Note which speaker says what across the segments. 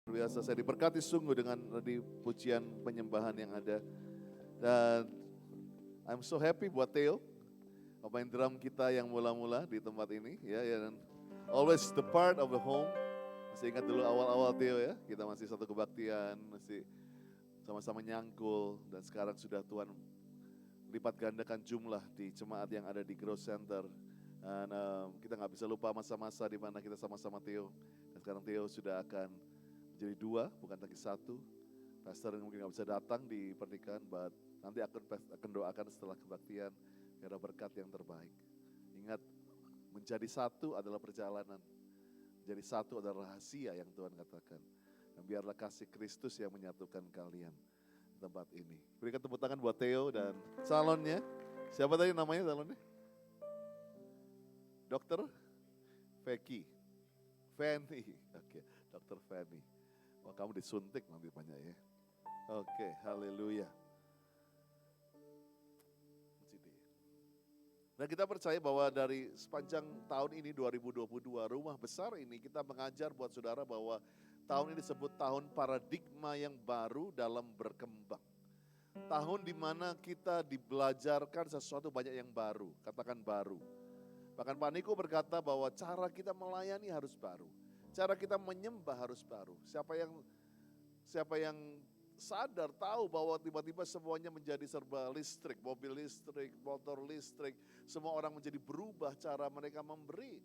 Speaker 1: Biasa saya diberkati sungguh dengan di pujian penyembahan yang ada. Dan I'm so happy buat Theo, pemain drum kita yang mula-mula di tempat ini. Dan always the part of the home. Masih ingat dulu awal-awal Theo ya, kita masih satu kebaktian, masih sama-sama nyangkul. Dan sekarang sudah Tuhan lipat gandakan jumlah di jemaat yang ada di Growth Center. Dan kita nggak bisa lupa masa-masa di mana kita sama-sama Theo. Dan sekarang Theo sudah akan jadi dua, bukan lagi satu. Pastor mungkin nggak bisa datang di pernikahan, but nanti akan doakan setelah kebaktian biar ada berkat yang terbaik. Ingat, menjadi satu adalah perjalanan. Menjadi satu adalah rahasia yang Tuhan katakan. Dan biarlah kasih Kristus yang menyatukan kalian di tempat ini. Berikan tepuk tangan buat Theo dan salonnya. Siapa tadi namanya salonnya? Dokter Feki. Fanny. Oke, Dokter Fanny. Wah, kamu disuntik nanti banyak ya. Oke, haleluya. Dan kita percaya bahwa dari sepanjang tahun ini 2022, rumah besar ini kita mengajar buat saudara bahwa tahun ini disebut tahun paradigma yang baru dalam berkembang. Tahun di mana kita dibelajarkan sesuatu banyak yang baru, katakan baru. Bahkan Pak Niko berkata bahwa cara kita melayani harus baru. Cara kita menyembah harus baru. Siapa yang sadar tahu bahwa tiba-tiba semuanya menjadi serba listrik, mobil listrik, motor listrik, semua orang menjadi berubah cara mereka memberi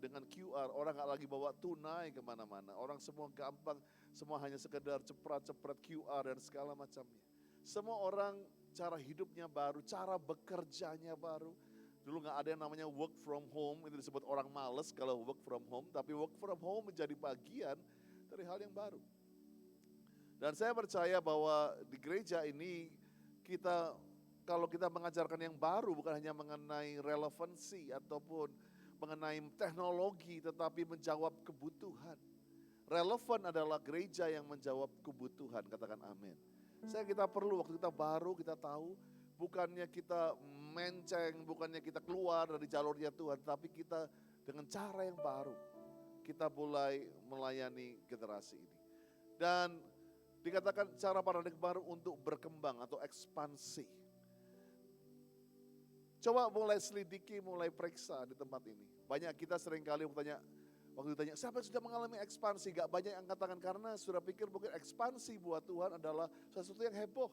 Speaker 1: dengan QR. Orang gak lagi bawa tunai kemana-mana. Orang semua gampang, semua hanya sekedar cepret-cepret QR dan segala macamnya. Semua orang cara hidupnya baru, cara bekerjanya baru. Dulu gak ada yang namanya work from home, itu disebut orang males kalau work from home. Tapi work from home menjadi bagian dari hal yang baru. Dan saya percaya bahwa di gereja ini kalau kita mengajarkan yang baru bukan hanya mengenai relevansi ataupun mengenai teknologi tetapi menjawab kebutuhan. Relevan adalah gereja yang menjawab kebutuhan, katakan amin. Kita perlu waktu kita baru kita tahu bukannya kita menceng, bukannya kita keluar dari jalurnya Tuhan, tapi kita dengan cara yang baru kita mulai melayani generasi ini. Dan dikatakan cara paradigma baru untuk berkembang atau ekspansi. Coba mulai selidiki, mulai periksa di tempat ini. Banyak kita seringkali waktu ditanya, siapa yang sudah mengalami ekspansi? Gak banyak yang katakan karena sudah pikir mungkin ekspansi buat Tuhan adalah sesuatu yang heboh.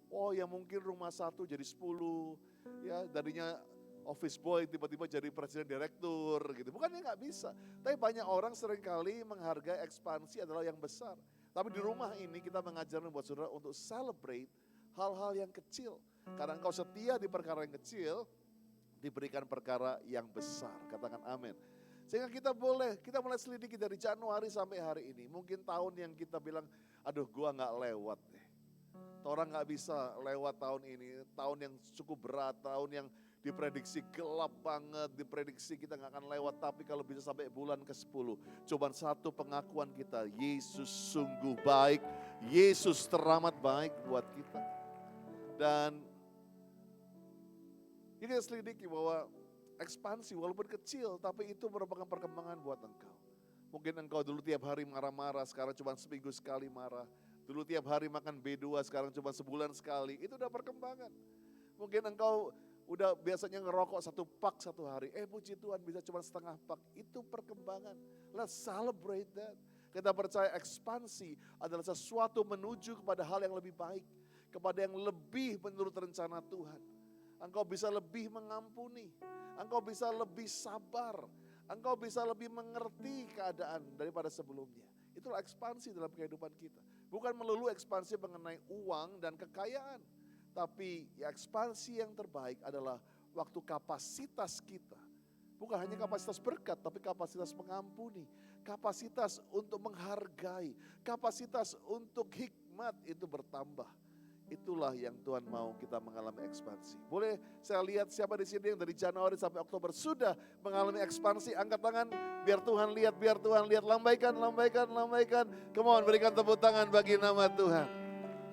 Speaker 1: Oh ya mungkin rumah 1 jadi 10, ya tadinya office boy tiba-tiba jadi presiden direktur gitu. Bukannya gak bisa, tapi banyak orang seringkali menghargai ekspansi adalah yang besar. Tapi di rumah ini kita mengajarkan buat saudara untuk celebrate hal-hal yang kecil. Karena engkau setia di perkara yang kecil, diberikan perkara yang besar. Katakan amin. Sehingga kita mulai selidiki dari Januari sampai hari ini. Mungkin tahun yang kita bilang, aduh gua gak lewat deh. Orang gak bisa lewat tahun ini, tahun yang cukup berat, tahun yang diprediksi gelap banget, diprediksi kita gak akan lewat, tapi kalau bisa sampai bulan ke-10, cobaan satu pengakuan kita, Yesus sungguh baik, Yesus teramat baik buat kita. Dan kita selidiki bahwa ekspansi walaupun kecil, tapi itu merupakan perkembangan buat engkau. Mungkin engkau dulu tiap hari marah-marah, sekarang cuma seminggu sekali marah. Dulu tiap hari makan B2, sekarang cuma sebulan sekali. Itu udah perkembangan. Mungkin engkau udah biasanya ngerokok 1 pak 1 hari. Puji Tuhan bisa cuma setengah pak. Itu perkembangan. Let's celebrate that. Kita percaya ekspansi adalah sesuatu menuju kepada hal yang lebih baik. Kepada yang lebih menurut rencana Tuhan. Engkau bisa lebih mengampuni. Engkau bisa lebih sabar. Engkau bisa lebih mengerti keadaan daripada sebelumnya. Itulah ekspansi dalam kehidupan kita. Bukan melulu ekspansi mengenai uang dan kekayaan. Tapi ekspansi yang terbaik adalah waktu kapasitas kita. Bukan hanya kapasitas berkat, tapi kapasitas mengampuni. Kapasitas untuk menghargai. Kapasitas untuk hikmat itu bertambah. Itulah yang Tuhan mau kita mengalami ekspansi. Boleh saya lihat siapa di sini yang dari Januari sampai Oktober sudah mengalami ekspansi? Angkat tangan biar Tuhan lihat, biar Tuhan lihat. Lambaikan, lambaikan, lambaikan. Come on, berikan tepuk tangan bagi nama Tuhan.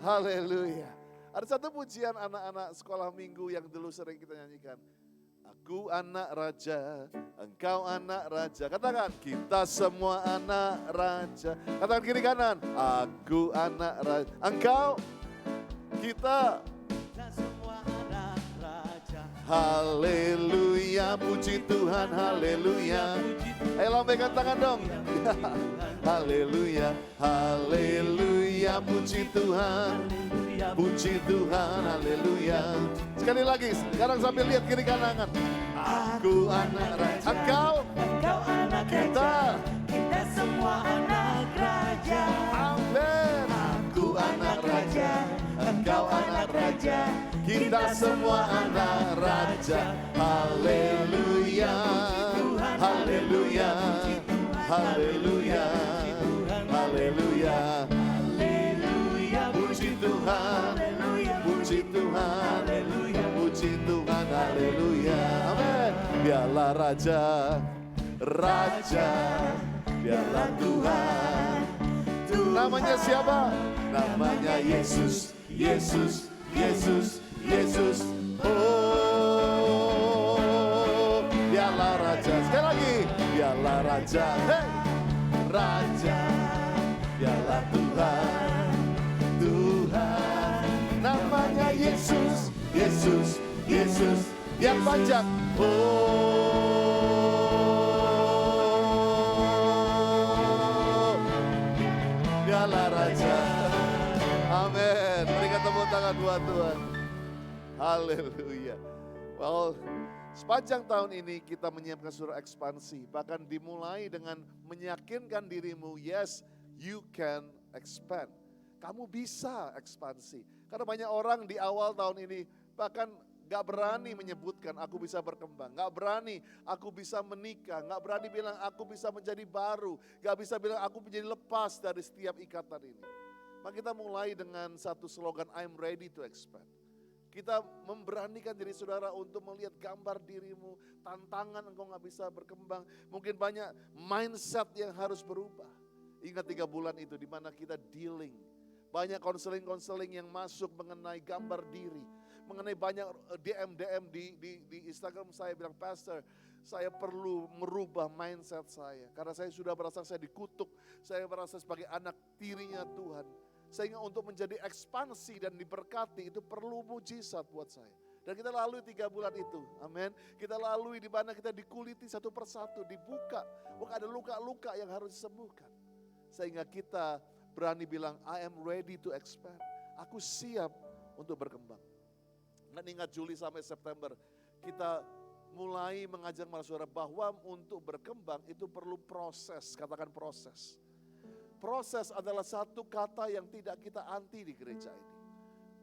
Speaker 1: Haleluya. Ada satu pujian anak-anak sekolah minggu yang dulu sering kita nyanyikan. Aku anak raja, engkau anak raja. Katakan, kita semua anak raja. Katakan kiri kanan, aku anak raja. Engkau, kita
Speaker 2: semua anak raja.
Speaker 1: haleluya, puji Tuhan, haleluya. Ayo lambaikan tangan dong. Haleluya, haleluya, puji Tuhan. Puji Tuhan, haleluya. Sekali lagi, sekarang sambil lihat kiri kanan. Aku anak raja, engkau
Speaker 2: anak
Speaker 1: kita,
Speaker 2: kita semua anak raja.
Speaker 1: amin. Aku anak raja, engkau anak raja, kita semua anak raja. Haleluya, haleluya, haleluya, haleluya. Puji Tuhan, puji Tuhan, puji Tuhan, haleluya, amin. Biarlah Raja, Raja, biarlah Tuhan. Namanya siapa? Namanya Yesus, Yesus, Yesus, Yesus. Oh, biarlah Raja. Sekali lagi, biarlah Raja, hey, Raja, biarlah Tuhan. Tuhan, namanya Yesus, Yesus, Yesus, yang panjang. Oh, dialah Raja. Amin. Berikan tepuk tangan buat Tuhan. Haleluya. Well, sepanjang tahun ini kita menyiapkan surah ekspansi. Bahkan dimulai dengan meyakinkan dirimu, yes, you can expand. Kamu bisa ekspansi. Karena banyak orang di awal tahun ini bahkan gak berani menyebutkan aku bisa berkembang. Gak berani aku bisa menikah. Gak berani bilang aku bisa menjadi baru. Gak bisa bilang aku menjadi lepas dari setiap ikatan ini. Maka kita mulai dengan satu slogan, I'm ready to expand. Kita memberanikan diri saudara untuk melihat gambar dirimu. Tantangan engkau gak bisa berkembang. Mungkin banyak mindset yang harus berubah. Ingat 3 bulan itu di mana kita dealing. Banyak konseling-konseling yang masuk mengenai gambar diri. Mengenai banyak DM di Instagram saya bilang, Pastor, saya perlu merubah mindset saya. Karena saya sudah merasa saya dikutuk. Saya merasa sebagai anak tirinya Tuhan. Sehingga untuk menjadi ekspansi dan diberkati itu perlu mujizat buat saya. Dan kita lalui 3 bulan itu. Amin. Kita lalui di mana kita dikuliti satu persatu. Dibuka. Bukan ada luka-luka yang harus disembuhkan. Sehingga kita berani bilang, I am ready to expand. Aku siap untuk berkembang. Dan ingat Juli sampai September, kita mulai mengajak saudara bahwa untuk berkembang itu perlu proses. Katakan proses. Proses adalah satu kata yang tidak kita anti di gereja ini.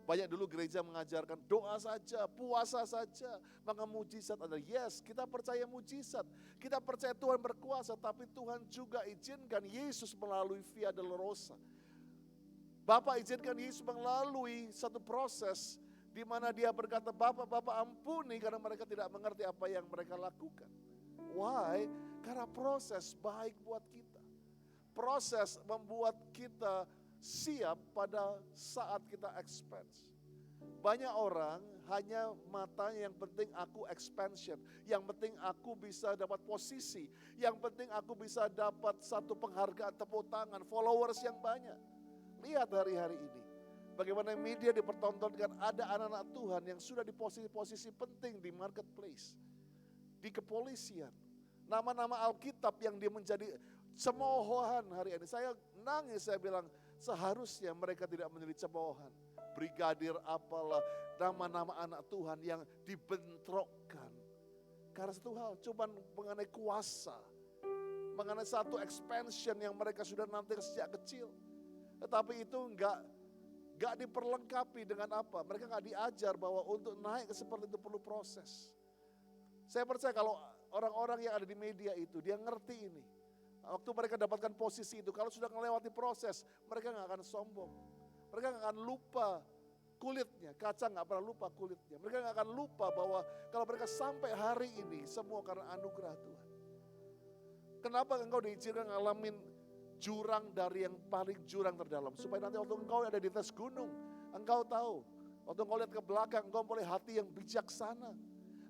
Speaker 1: Banyak dulu gereja mengajarkan doa saja, puasa saja, maka mujizat ada. Yes, kita percaya mujizat. Kita percaya Tuhan berkuasa, tapi Tuhan juga izinkan Yesus melalui Via Dolorosa. Bapak izinkan Yesus melalui satu proses di mana dia berkata, Bapak ampuni karena mereka tidak mengerti apa yang mereka lakukan. Why? Karena proses baik buat kita. Proses membuat kita siap pada saat kita expand. Banyak orang hanya matanya yang penting aku expansion. Yang penting aku bisa dapat posisi. Yang penting aku bisa dapat satu penghargaan, tepuk tangan, followers yang banyak. Lihat hari-hari ini. Bagaimana media dipertontonkan ada anak-anak Tuhan yang sudah di posisi-posisi penting di marketplace. Di kepolisian. Nama-nama Alkitab yang dia menjadi cemoohan hari ini. Saya nangis, saya bilang seharusnya mereka tidak menjadi cemoohan. Brigadir apalah, nama-nama anak Tuhan yang dibentrokkan. Karena satu hal, cuma mengenai kuasa. Mengenai satu expansion yang mereka sudah nanti sejak kecil. Tetapi itu enggak diperlengkapi dengan apa. Mereka enggak diajar bahwa untuk naik ke seperti itu perlu proses. Saya percaya kalau orang-orang yang ada di media itu, dia ngerti ini. Waktu mereka dapatkan posisi itu, kalau sudah melewati proses, mereka enggak akan sombong. Mereka enggak akan lupa kulitnya, kaca enggak pernah lupa kulitnya. Mereka enggak akan lupa bahwa kalau mereka sampai hari ini, semua karena anugerah Tuhan. Kenapa engkau diizinkan ngalamin jurang dari yang paling jurang terdalam? Supaya nanti waktu engkau ada di atas gunung, engkau tahu. Waktu engkau lihat ke belakang, engkau boleh hati yang bijaksana.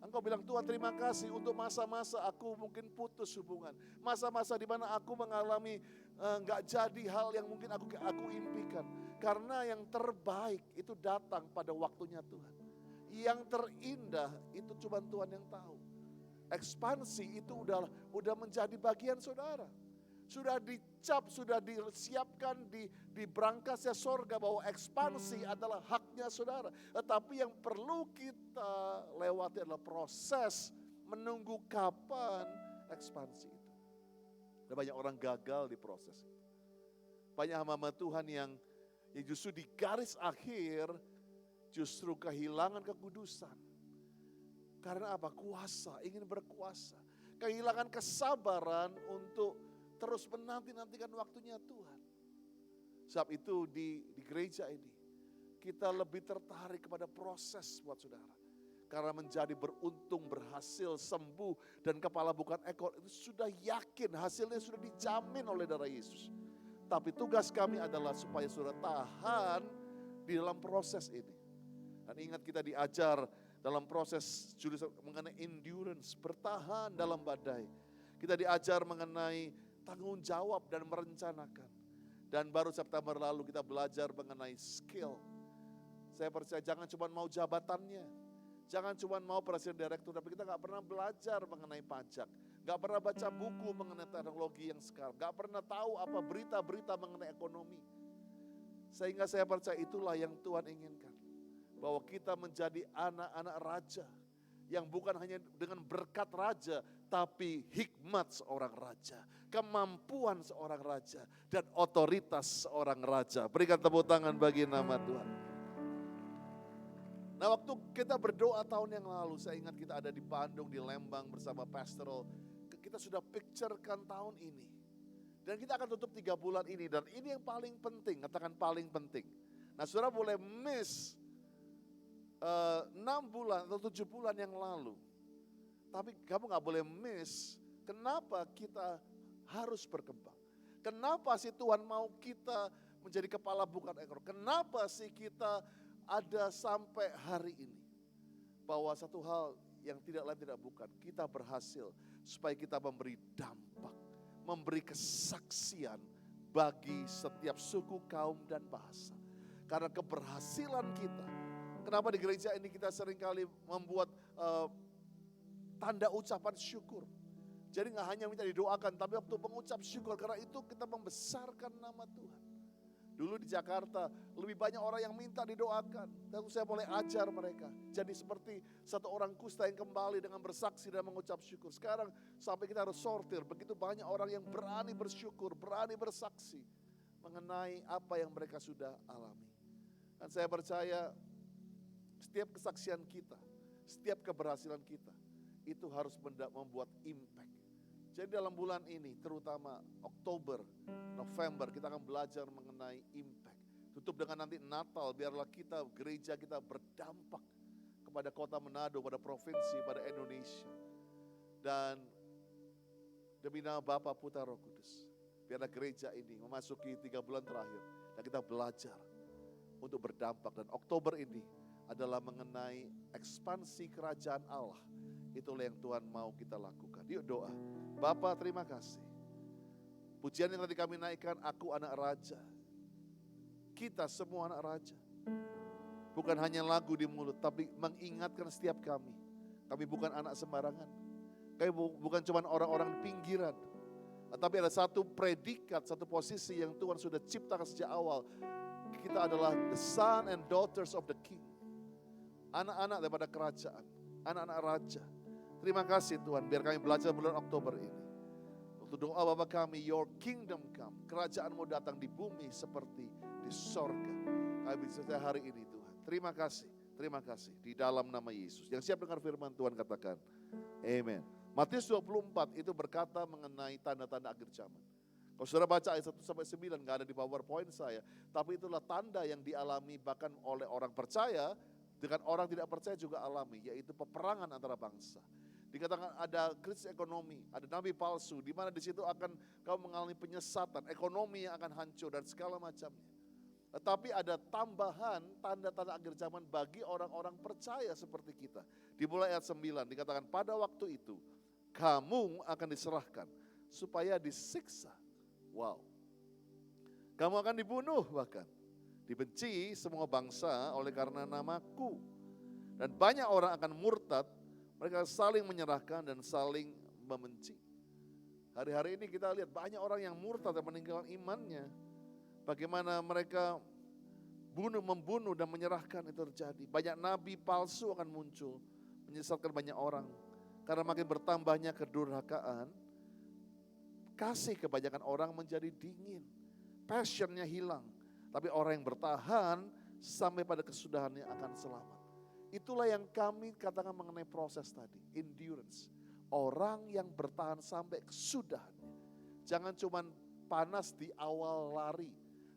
Speaker 1: Engkau bilang, Tuhan terima kasih untuk masa-masa aku mungkin putus hubungan. Masa-masa di mana aku mengalami nggak jadi hal yang mungkin aku impikan. Karena yang terbaik itu datang pada waktunya Tuhan. Yang terindah itu cuma Tuhan yang tahu. Ekspansi itu udah menjadi bagian saudara. Sudah dicap, sudah disiapkan di berangkasnya sorga bahwa ekspansi adalah haknya saudara. Tetapi yang perlu kita lewati adalah proses menunggu kapan ekspansi itu. Ada banyak orang gagal di proses itu. Banyak hamba Tuhan yang justru di garis akhir justru kehilangan kekudusan. Karena apa? Kuasa, ingin berkuasa. Kehilangan kesabaran untuk terus menanti-nantikan waktunya Tuhan. Sebab itu di gereja ini, kita lebih tertarik kepada proses buat saudara. Karena menjadi beruntung, berhasil, sembuh, dan kepala bukan ekor, itu sudah yakin, hasilnya sudah dijamin oleh darah Yesus. Tapi tugas kami adalah supaya saudara tahan di dalam proses ini. Dan ingat kita diajar dalam proses mengenai endurance, bertahan dalam badai. Kita diajar mengenai tanggung jawab dan merencanakan. Dan baru September lalu kita belajar mengenai skill. Saya percaya jangan cuma mau jabatannya. Jangan cuma mau presiden direktur, tapi kita gak pernah belajar mengenai pajak. Gak pernah baca buku mengenai teknologi yang sekarang. Gak pernah tahu apa berita-berita mengenai ekonomi. Sehingga saya percaya itulah yang Tuhan inginkan. Bahwa kita menjadi anak-anak raja. Yang bukan hanya dengan berkat raja, tapi hikmat seorang raja. Kemampuan seorang raja. Dan otoritas seorang raja. Berikan tepuk tangan bagi nama Tuhan. Nah waktu kita berdoa tahun yang lalu, saya ingat kita ada di Bandung, di Lembang bersama pastoral. Kita sudah picturekan tahun ini. Dan kita akan tutup 3 bulan ini. Dan ini yang paling penting, katakan paling penting. Nah saudara boleh miss 6 bulan atau 7 bulan yang lalu. Tapi kamu gak boleh miss kenapa kita harus berkembang. Kenapa sih Tuhan mau kita menjadi kepala bukan ekor. Kenapa sih kita ada sampai hari ini. Bahwa satu hal yang tidak lain tidak bukan. Kita berhasil supaya kita memberi dampak. Memberi kesaksian bagi setiap suku, kaum dan bahasa. Karena keberhasilan kita. Kenapa di gereja ini kita seringkali membuat tanda ucapan syukur. Jadi gak hanya minta didoakan, tapi waktu mengucap syukur. Karena itu kita membesarkan nama Tuhan. Dulu di Jakarta lebih banyak orang yang minta didoakan. Dan saya boleh ajar mereka. Jadi seperti satu orang kusta yang kembali dengan bersaksi dan mengucap syukur. Sekarang sampai kita harus sortir. Begitu banyak orang yang berani bersyukur, berani bersaksi. Mengenai apa yang mereka sudah alami. Dan saya percaya setiap kesaksian kita, setiap keberhasilan kita, itu harus membuat impact. Jadi dalam bulan ini, terutama Oktober, November, kita akan belajar mengenai impact. Tutup dengan nanti Natal, biarlah kita, gereja kita berdampak kepada kota Manado, pada provinsi, pada Indonesia. Dan demi nama Bapa, Putra, Roh Kudus, biarlah gereja ini memasuki 3 bulan terakhir. Dan kita belajar untuk berdampak. Dan Oktober ini adalah mengenai ekspansi kerajaan Allah. Itulah yang Tuhan mau kita lakukan. Yuk doa. Bapa terima kasih. Pujian yang tadi kami naikkan, aku anak raja. Kita semua anak raja. Bukan hanya lagu di mulut, tapi mengingatkan setiap kami. Kami bukan anak sembarangan. Kami bukan cuma orang-orang pinggiran. Tapi ada satu predikat, satu posisi yang Tuhan sudah ciptakan sejak awal. Kita adalah the son and daughters of the king. Anak-anak daripada kerajaan. Anak-anak raja. Terima kasih Tuhan, biar kami belajar bulan Oktober ini. Waktu doa Bapa kami, your kingdom come. Kerajaan-Mu datang di bumi seperti di sorga. Kami bisa hari ini Tuhan. Terima kasih di dalam nama Yesus. Yang siap dengar firman Tuhan katakan, amen. Matius 24 itu berkata mengenai tanda-tanda akhir zaman. Kalau saudara baca ayat 1-9, gak ada di PowerPoint saya. Tapi itulah tanda yang dialami bahkan oleh orang percaya, dengan orang tidak percaya juga alami, yaitu peperangan antara bangsa. Dikatakan ada krisis ekonomi, ada nabi palsu, di mana di situ akan kau mengalami penyesatan, ekonomi yang akan hancur dan segala macamnya. Tetapi ada tambahan tanda-tanda akhir zaman bagi orang-orang percaya seperti kita. Dimulai ayat 9 dikatakan pada waktu itu kamu akan diserahkan supaya disiksa. Wow. Kamu akan dibunuh bahkan. Dibenci semua bangsa oleh karena namaku. Dan banyak orang akan murtad, mereka saling menyerahkan dan saling membenci. Hari-hari ini kita lihat banyak orang yang murtad dan meninggalkan imannya. Bagaimana mereka membunuh dan menyerahkan itu terjadi. Banyak nabi palsu akan muncul, menyesatkan banyak orang. Karena makin bertambahnya kedurhakaan, kasih kebanyakan orang menjadi dingin. Passionnya hilang. Tapi orang yang bertahan sampai pada kesudahannya akan selamat. Itulah yang kami katakan mengenai proses tadi, endurance. Orang yang bertahan sampai kesudahannya. Jangan cuma panas di awal lari,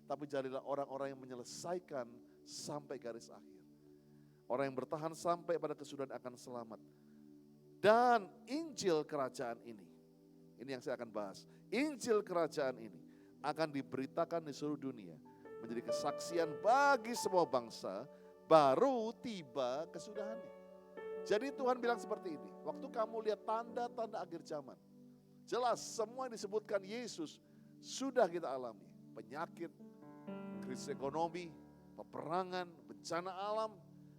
Speaker 1: tapi jadilah orang-orang yang menyelesaikan sampai garis akhir. Orang yang bertahan sampai pada kesudahan akan selamat. Dan Injil kerajaan ini yang saya akan bahas. Injil kerajaan ini akan diberitakan di seluruh dunia. Menjadi kesaksian bagi semua bangsa, baru tiba kesudahannya. Jadi Tuhan bilang seperti ini, waktu kamu lihat tanda-tanda akhir zaman, jelas semua yang disebutkan Yesus sudah kita alami. Penyakit, krisis ekonomi, peperangan, bencana alam,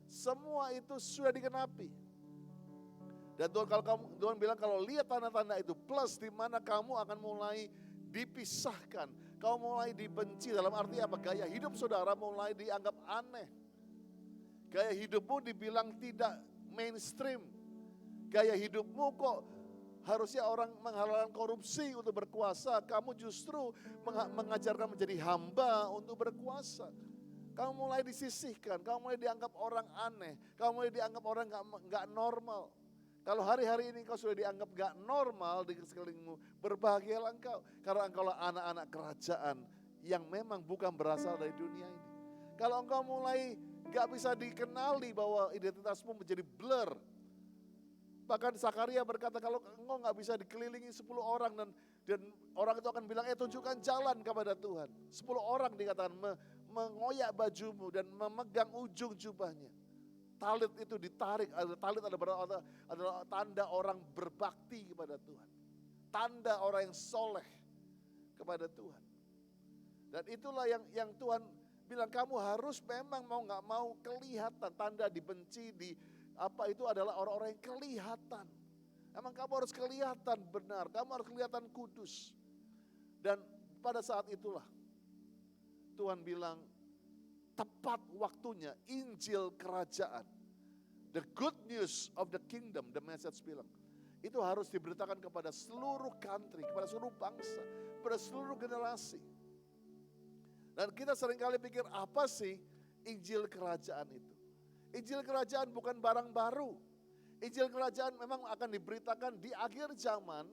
Speaker 1: semua itu sudah dikenapi. Dan Tuhan bilang kalau lihat tanda-tanda itu plus di mana kamu akan mulai dipisahkan, kamu mulai dibenci, dalam arti apa? Gaya hidup saudara mulai dianggap aneh. Gaya hidupmu dibilang tidak mainstream. Gaya hidupmu kok harusnya orang menghalalkan korupsi untuk berkuasa, kamu justru mengajarkan menjadi hamba untuk berkuasa. Kamu mulai disisihkan, kamu mulai dianggap orang aneh, kamu mulai dianggap orang gak normal. Kalau hari-hari ini kau sudah dianggap gak normal di sekelilingmu, berbahagialah engkau. Karena engkau lah anak-anak kerajaan yang memang bukan berasal dari dunia ini. Kalau engkau mulai gak bisa dikenali bahwa identitasmu menjadi blur. Bahkan Zakaria berkata kalau engkau gak bisa dikelilingi 10 orang dan orang itu akan bilang tunjukkan jalan kepada Tuhan. 10 orang dikatakan mengoyak bajumu dan memegang ujung jubahnya. Talit itu ditarik, talit adalah tanda orang berbakti kepada Tuhan. Tanda orang yang soleh kepada Tuhan. Dan itulah yang Tuhan bilang kamu harus memang mau gak mau kelihatan. Tanda dibenci, apa itu adalah orang-orang yang kelihatan. Emang kamu harus kelihatan benar, kamu harus kelihatan kudus. Dan pada saat itulah Tuhan bilang tepat waktunya Injil kerajaan. The good news of the kingdom, the message bilang. Itu harus diberitakan kepada seluruh country, kepada seluruh bangsa, kepada seluruh generasi. Dan kita seringkali pikir apa sih Injil kerajaan itu? Injil kerajaan bukan barang baru. Injil kerajaan memang akan diberitakan di akhir zaman.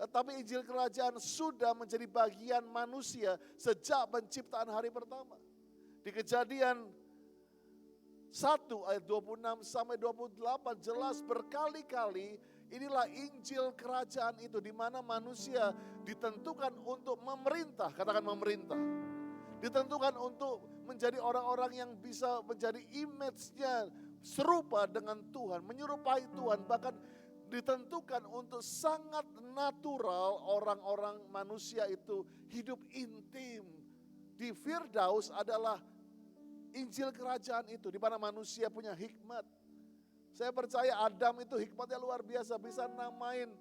Speaker 1: Tetapi Injil kerajaan sudah menjadi bagian manusia sejak penciptaan hari pertama. Di Kejadian 1 ayat 26 sampai 28 jelas berkali-kali inilah Injil kerajaan itu di mana manusia ditentukan untuk memerintah, katakan memerintah. Ditentukan untuk menjadi orang-orang yang bisa menjadi image-nya serupa dengan Tuhan, menyerupai Tuhan, bahkan ditentukan untuk sangat natural orang-orang manusia itu hidup intim. Di Firdaus adalah Injil kerajaan itu, di mana manusia punya hikmat. Saya percaya Adam itu hikmatnya luar biasa, bisa namain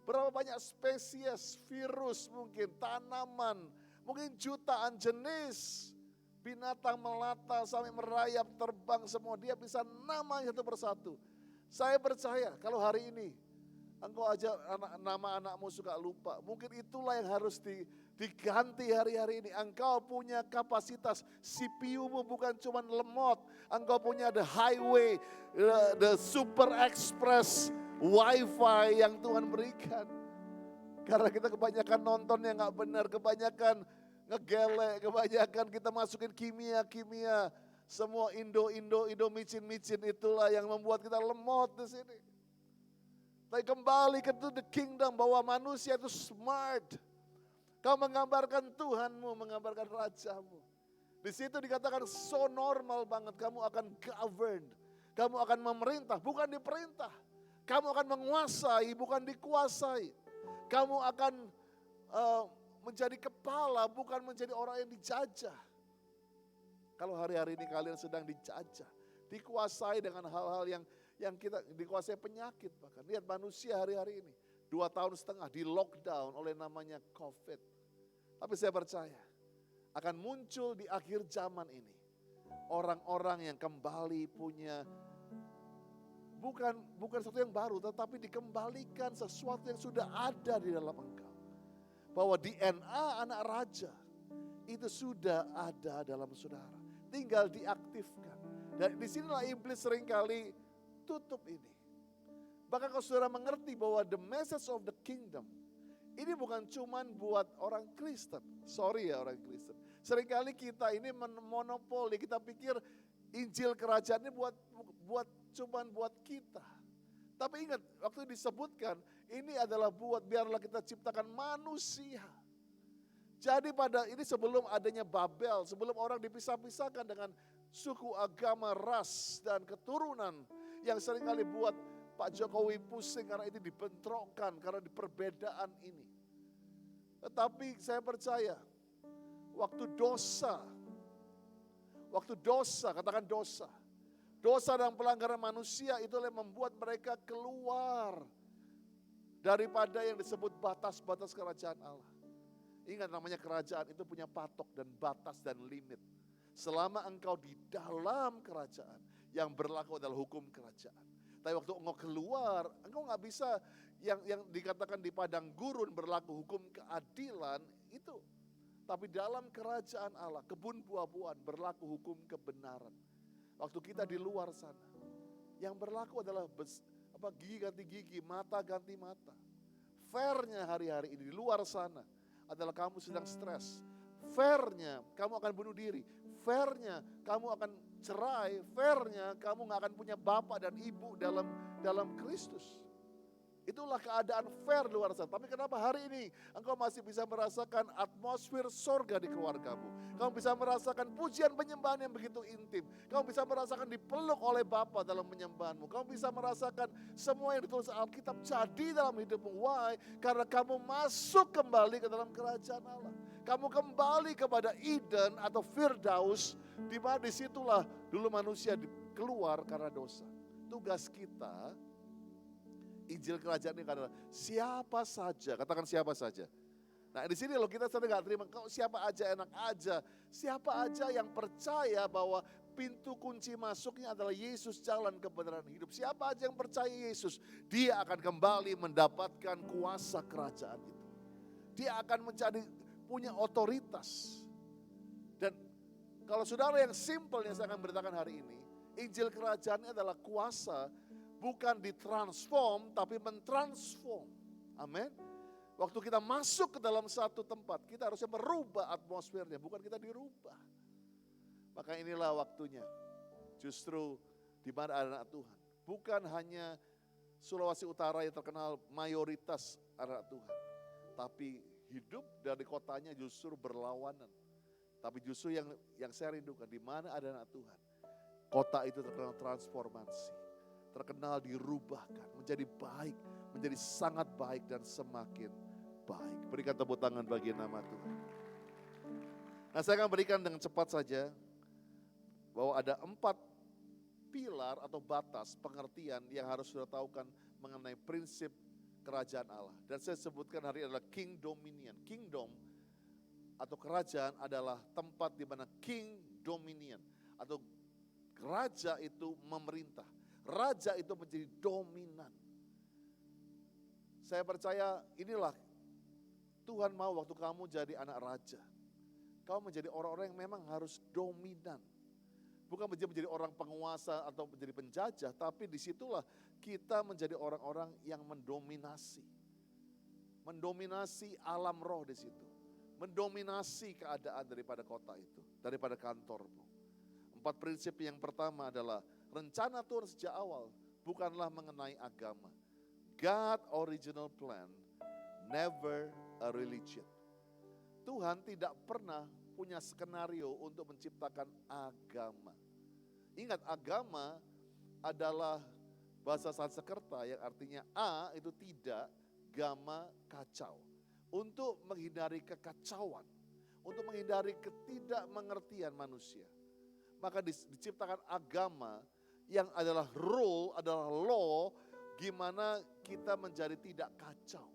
Speaker 1: berapa banyak spesies, virus mungkin, tanaman, mungkin jutaan jenis, binatang melata sampai merayap, terbang semua, dia bisa namain satu persatu. Saya percaya kalau hari ini engkau aja nama anakmu suka lupa, mungkin itulah yang harus diganti hari-hari ini. Engkau punya kapasitas, CPU-mu bukan cuma lemot. Engkau punya the highway, the super express wifi yang Tuhan berikan. Karena kita kebanyakan nonton yang gak benar, kebanyakan ngegelek, kebanyakan kita masukin kimia-kimia. Semua Indo micin-micin itulah yang membuat kita lemot di sini. Tapi kembali ke the kingdom bahwa manusia itu smart. Kau menggambarkan Tuhanmu, menggambarkan rajamu. Di situ dikatakan so normal banget, kamu akan govern. Kamu akan memerintah, bukan diperintah. Kamu akan menguasai, bukan dikuasai. Kamu akan menjadi kepala, bukan menjadi orang yang dijajah. Kalau hari-hari ini kalian sedang dijajah, dikuasai dengan hal-hal yang kita dikuasai penyakit bahkan. Lihat manusia hari-hari ini 2,5 tahun di lockdown oleh namanya COVID. Tapi saya percaya akan muncul di akhir zaman ini orang-orang yang kembali punya bukan sesuatu yang baru, tetapi dikembalikan sesuatu yang sudah ada di dalam engkau. Bahwa DNA anak raja itu sudah ada dalam saudara, tinggal diaktifkan. Dan disinilah iblis seringkali tutup ini. Bahkan kalau saudara mengerti bahwa the message of the kingdom ini bukan cuman buat orang Kristen. Sorry ya orang Kristen. Seringkali kita ini monopoli, kita pikir Injil kerajaan ini cuman buat kita. Tapi ingat, waktu disebutkan ini adalah biarlah kita ciptakan manusia. Jadi pada ini sebelum adanya Babel, sebelum orang dipisah-pisahkan dengan suku, agama, ras, dan keturunan yang seringkali buat Pak Jokowi pusing karena itu dibentrokkan, karena di perbedaan ini. Tetapi saya percaya, waktu dosa, katakan dosa dan pelanggaran manusia itulah yang membuat mereka keluar daripada yang disebut batas-batas kerajaan Allah. Ingat namanya kerajaan itu punya patok dan batas dan limit. Selama engkau di dalam kerajaan, yang berlaku adalah hukum kerajaan. Tapi waktu engkau keluar, engkau gak bisa yang dikatakan di padang gurun berlaku hukum keadilan itu. Tapi dalam kerajaan Allah, kebun buah-buahan berlaku hukum kebenaran. Waktu kita di luar sana, yang berlaku adalah gigi ganti gigi, mata ganti mata. Fairnya hari-hari ini di luar sana adalah kamu sedang stres. Fairnya kamu akan bunuh diri. Fairnya kamu akan cerai. Fairnya kamu gak akan punya bapak dan ibu dalam Kristus. Itulah keadaan fair luar sana. Tapi kenapa hari ini engkau masih bisa merasakan atmosfer sorga di keluargamu. Kamu bisa merasakan pujian penyembahan yang begitu intim. Kamu bisa merasakan dipeluk oleh Bapa dalam penyembahanmu. Kamu bisa merasakan semua yang ditulis Alkitab jadi dalam hidupmu. Why? Karena kamu masuk kembali ke dalam kerajaan Allah. Kamu kembali kepada Eden atau Firdaus. Di mana disitulah dulu manusia keluar karena dosa. Tugas kita, Injil kerajaan ini adalah siapa saja, katakan siapa saja. Nah di sini loh kita sering gak terima, kau siapa aja enak aja. Siapa aja yang percaya bahwa pintu kunci masuknya adalah Yesus jalan kebenaran hidup. Siapa aja yang percaya Yesus, dia akan kembali mendapatkan kuasa kerajaan itu. Dia akan punya otoritas. Dan kalau saudara yang simple yang saya akan beritakan hari ini, Injil kerajaan adalah kuasa. Bukan ditransform, tapi mentransform. Amin. Waktu kita masuk ke dalam satu tempat, kita harusnya merubah atmosfernya, bukan kita dirubah. Maka inilah waktunya. Justru di mana ada anak Tuhan. Bukan hanya Sulawesi Utara yang terkenal mayoritas anak Tuhan. Tapi hidup dari kotanya justru berlawanan. Tapi justru yang saya rindukan, di mana ada anak Tuhan. Kota itu terkenal transformasi. Terkenal dirubahkan, menjadi baik, menjadi sangat baik dan semakin baik. Berikan tepuk tangan bagi nama Tuhan. Nah saya akan berikan dengan cepat saja, bahwa ada 4 pilar atau batas pengertian yang harus sudah tahukan mengenai prinsip kerajaan Allah. Dan saya sebutkan hari ini adalah King Dominion. Kingdom atau kerajaan adalah tempat di mana King Dominion atau raja itu memerintah. Raja itu menjadi dominan. Saya percaya inilah Tuhan mau waktu kamu jadi anak raja. Kamu menjadi orang-orang yang memang harus dominan. Bukan menjadi orang penguasa atau menjadi penjajah. Tapi disitulah kita menjadi orang-orang yang mendominasi. Mendominasi alam roh di situ. Mendominasi keadaan daripada kota itu. Daripada kantormu. 4 prinsip yang pertama adalah rencana Tuhan sejak awal bukanlah mengenai agama. God original plan, never a religion. Tuhan tidak pernah punya skenario untuk menciptakan agama. Ingat, agama adalah bahasa Sanskerta yang artinya A itu tidak, gama kacau. Untuk menghindari kekacauan, untuk menghindari ketidakmengertian manusia. Maka diciptakan agama yang adalah rule, adalah law, gimana kita menjadi tidak kacau.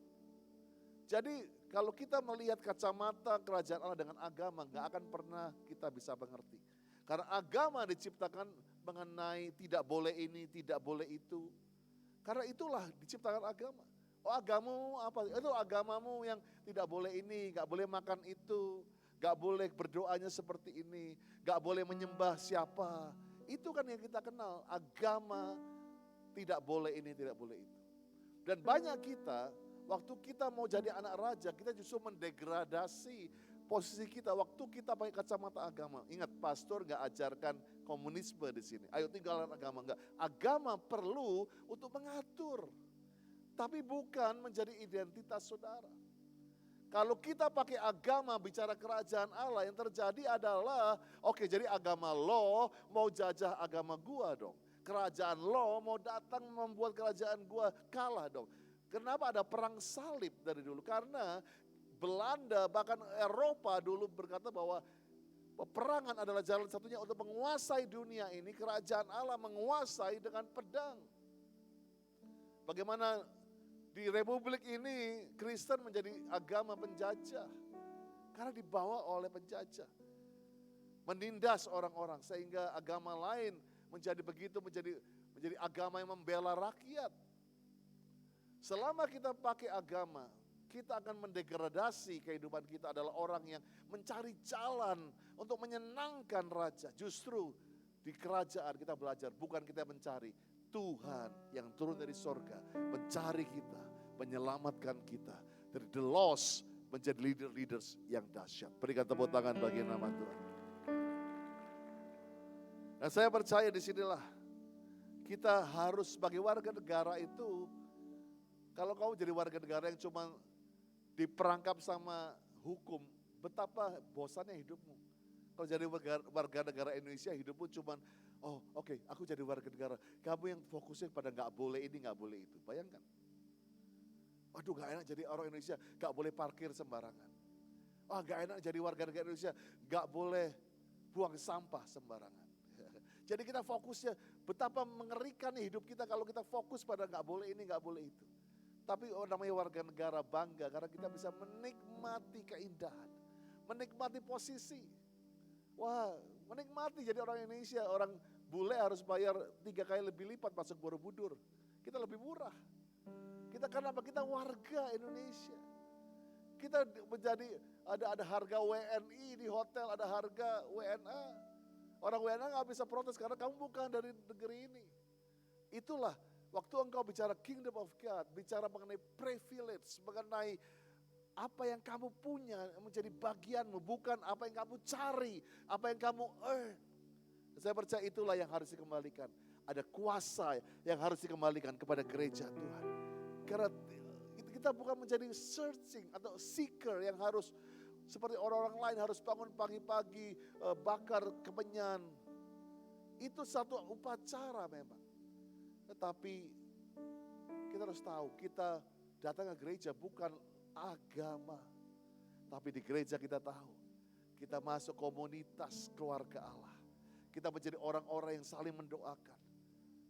Speaker 1: Jadi kalau kita melihat kacamata kerajaan Allah dengan agama, gak akan pernah kita bisa mengerti. Karena agama diciptakan mengenai tidak boleh ini, tidak boleh itu. Karena itulah diciptakan agama. Oh, agamamu apa? Itu agamamu yang tidak boleh ini, gak boleh makan itu, gak boleh berdoanya seperti ini, gak boleh menyembah siapa. Itu kan yang kita kenal, agama tidak boleh ini, tidak boleh itu. Dan banyak kita, waktu kita mau jadi anak raja, kita justru mendegradasi posisi kita waktu kita pakai kacamata agama. Ingat, pastor gak ajarkan komunisme di sini. Ayo tinggalkan agama, enggak. Agama perlu untuk mengatur, tapi bukan menjadi identitas saudara. Kalau kita pakai agama bicara kerajaan Allah, yang terjadi adalah, oke, jadi agama lo mau jajah agama gua dong. Kerajaan lo mau datang membuat kerajaan gua kalah dong. Kenapa ada perang salib dari dulu? Karena Belanda bahkan Eropa dulu berkata bahwa peperangan adalah jalan satunya untuk menguasai dunia ini. Kerajaan Allah menguasai dengan pedang. Bagaimana di republik ini Kristen menjadi agama penjajah. Karena dibawa oleh penjajah. Menindas orang-orang sehingga agama lain menjadi begitu, menjadi agama yang membela rakyat. Selama kita pakai agama, kita akan mendegradasi kehidupan kita adalah orang yang mencari jalan untuk menyenangkan raja. Justru di kerajaan kita belajar, bukan kita mencari. Tuhan yang turun dari sorga mencari kita, menyelamatkan kita dari the lost menjadi leaders yang dahsyat. Berikan tepuk tangan bagi nama Tuhan. Dan saya percaya disinilah kita harus sebagai warga negara itu, kalau kamu jadi warga negara yang cuma diperangkap sama hukum, betapa bosannya hidupmu. Kalau jadi warga negara Indonesia, hidupmu cuma, oh oke, aku jadi warga negara. Kamu yang fokusnya pada gak boleh ini, gak boleh itu. Bayangkan. Waduh, gak enak jadi orang Indonesia, gak boleh parkir sembarangan. Wah, gak enak jadi warga negara Indonesia, gak boleh buang sampah sembarangan. Jadi kita fokusnya, betapa mengerikan hidup kita kalau kita fokus pada gak boleh ini, gak boleh itu. Tapi namanya warga negara bangga karena kita bisa menikmati keindahan, menikmati posisi. Wah, menikmati jadi orang Indonesia, orang bule harus bayar 3 kali lebih lipat masuk Borobudur. Kita lebih murah. Kita karena apa? Kita warga Indonesia. Kita menjadi ada harga WNI di hotel, ada harga WNA. Orang WNA gak bisa protes karena kamu bukan dari negeri ini. Itulah waktu engkau bicara kingdom of God, bicara mengenai privilege, mengenai apa yang kamu punya menjadi bagianmu, bukan apa yang kamu cari, apa yang kamu earn. Saya percaya itulah yang harus dikembalikan. Ada kuasa yang harus dikembalikan kepada gereja Tuhan. Karena kita bukan menjadi searching atau seeker yang harus seperti orang-orang lain harus bangun pagi-pagi, bakar kemenyan. Itu satu upacara memang. Tetapi kita harus tahu, kita datang ke gereja bukan agama. Tapi di gereja kita tahu, kita masuk komunitas keluarga Allah. Kita menjadi orang-orang yang saling mendoakan.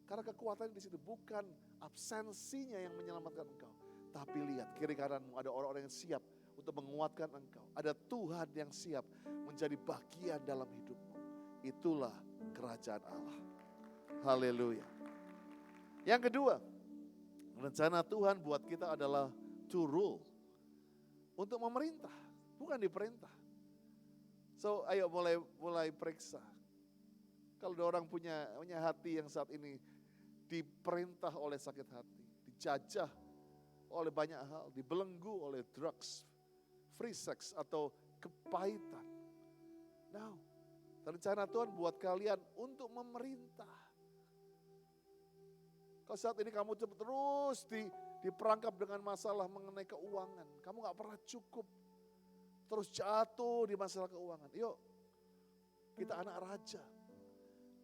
Speaker 1: Karena kekuatan di situ bukan absensinya yang menyelamatkan engkau. Tapi lihat kiri kananmu ada orang-orang yang siap untuk menguatkan engkau. Ada Tuhan yang siap menjadi bagian dalam hidupmu. Itulah kerajaan Allah. Haleluya. Yang kedua, rencana Tuhan buat kita adalah to rule. Untuk memerintah, bukan diperintah. So ayo mulai periksa. Kalau ada orang punya hati yang saat ini diperintah oleh sakit hati, dijajah oleh banyak hal, dibelenggu oleh drugs, free sex atau kepahitan. Now, rencana Tuhan buat kalian untuk memerintah. Kalau saat ini kamu terus diperangkap dengan masalah mengenai keuangan, kamu gak pernah cukup. terus jatuh di masalah keuangan. Yuk, kita anak raja.